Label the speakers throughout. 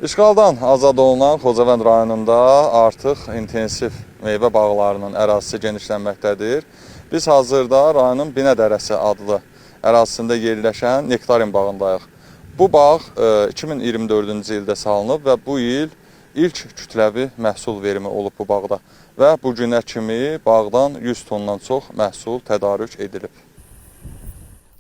Speaker 1: İşğaldan azad olunan Xocavənd rayonunda artıq intensiv meyvə bağlarının ərazisi genişlənməkdədir. Biz hazırda rayonun Binədərəsi adlı ərazisində yerləşən Nektarin bağındayıq. Bu bağ 2024-cü ildə salınıb və bu il ilk kütləvi məhsul verimi olub bu bağda. Və bu günə kimi bağdan 100 tondan çox məhsul tədarük edilib.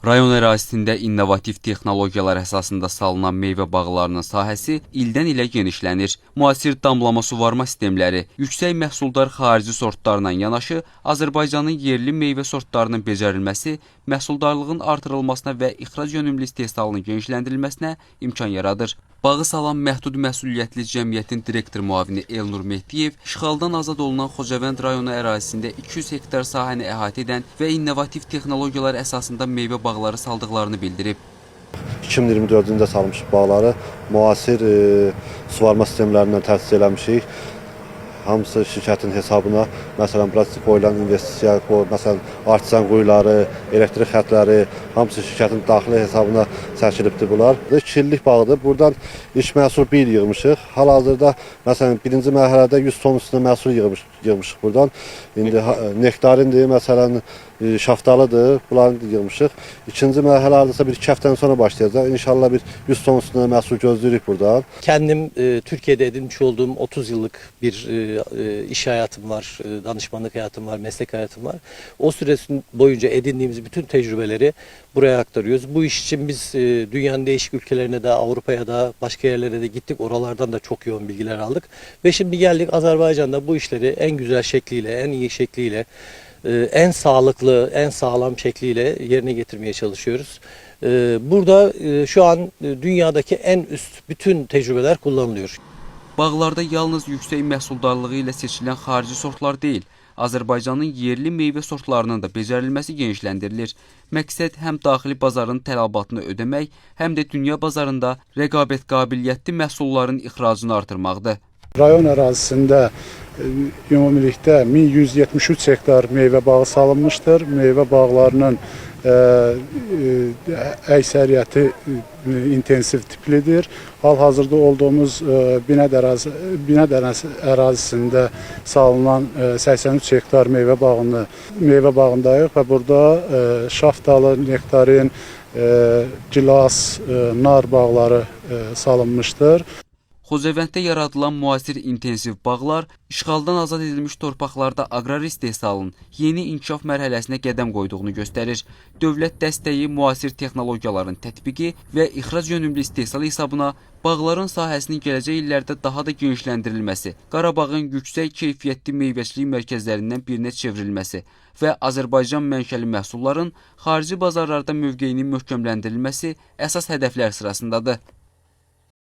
Speaker 2: Rayon ərazisində innovativ texnologiyalar əsasında salınan meyvə bağlarının sahəsi ildən ilə genişlənir. Müasir damlama suvarma sistemləri, yüksək məhsuldar xarici sortlarla yanaşı, Azərbaycanın yerli meyvə sortlarının becərilməsi, məhsuldarlığın artırılmasına və ixrac yönümlü istehsalının genişləndirilməsinə imkan yaradır. Bağı salan Məhdud Məsuliyyətli Cəmiyyətin direktor müavini Elnur Mehdiyev işğaldan azad olunan Xocavənd rayonu ərazisində 200 hektar sahəni əhatə edən və innovativ texnologiyalar əsasında meyvə bağları saldıqlarını bildirib.
Speaker 3: 2024-cü ildə salmışıq bağları, müasir suvarma sistemlərindən təsis eləmişik. Hamısı şirkətin hesabına, məsələn, plastik qoyulan investisiya, məsələn, artisan quyuları, elektrik xətləri, hamısı şirkətin daxili hesabına çəkilibdir bunlar. 2 illik bağdır. Buradan ilk məhsul 1 yığmışıq. Hal-hazırda, məsələn, birinci mərhələdə 100 ton üstünə məhsul yığmışıq buradan. İndi nektarindir, məsələn, şaftalıdır, bunları yığmışıq. İkinci mərhələ hardasa 1-2 həftədən sonra başlayacaq. İnşallah bir 100 ton üstünə məhsul gözləyirik buradan.
Speaker 4: Kendim Türkiye'de edinmiş olduğum 30 yıllık bir iş hayatım var, danışmanlık hayatım var, meslek hayatım var. O süre boyunca edindiğimiz bütün tecrübeleri buraya aktarıyoruz. Bu iş için biz dünyanın değişik ülkelerine de, Avrupa'ya da, başka yerlere de gittik. Oralardan da çok yoğun bilgiler aldık. Ve şimdi geldik Azerbaycan'da bu işleri en güzel şekliyle, en iyi şekliyle, en sağlıklı, en sağlam şekliyle yerine getirmeye çalışıyoruz. Burada şu an dünyadaki en üst bütün tecrübeler kullanılıyor.
Speaker 2: Bağlarda yalnız yüksək məhsuldarlığı ilə seçilən xarici sortlar deyil, Azərbaycanın yerli meyvə sortlarının da becərilməsi genişləndirilir. Məqsəd həm daxili bazarın tələbatını ödəmək, həm də dünya bazarında rəqabət qabiliyyətli məhsulların ixracını artırmaqdır.
Speaker 5: Rayon ərazisində ümumilikdə 1173 hektar meyvə bağı salınmışdır. Meyvə bağlarının əksəriyyəti intensiv tiplidir. Hal-hazırda olduğumuz Binədərəsi ərazisində salınan 83 hektar meyvə bağındayıq və burada şaftalı, nektarin, gilas, nar bağları salınmışdır.
Speaker 2: Xocavənddə yaradılan müasir intensiv bağlar işğaldan azad edilmiş torpaqlarda aqrar istehsalın yeni inkişaf mərhələsinə qədəm qoyduğunu göstərir. Dövlət dəstəyi müasir texnologiyaların tətbiqi və ixrac yönümlü istehsal hesabına bağların sahəsinin gələcək illərdə daha da genişləndirilməsi, Qarabağın yüksək keyfiyyətli meyvəçilik mərkəzlərindən birinə çevrilməsi və Azərbaycan mənşəli məhsulların xarici bazarlarda mövqeyinin möhkəmləndirilməsi əsas hədəflər sırasındadır.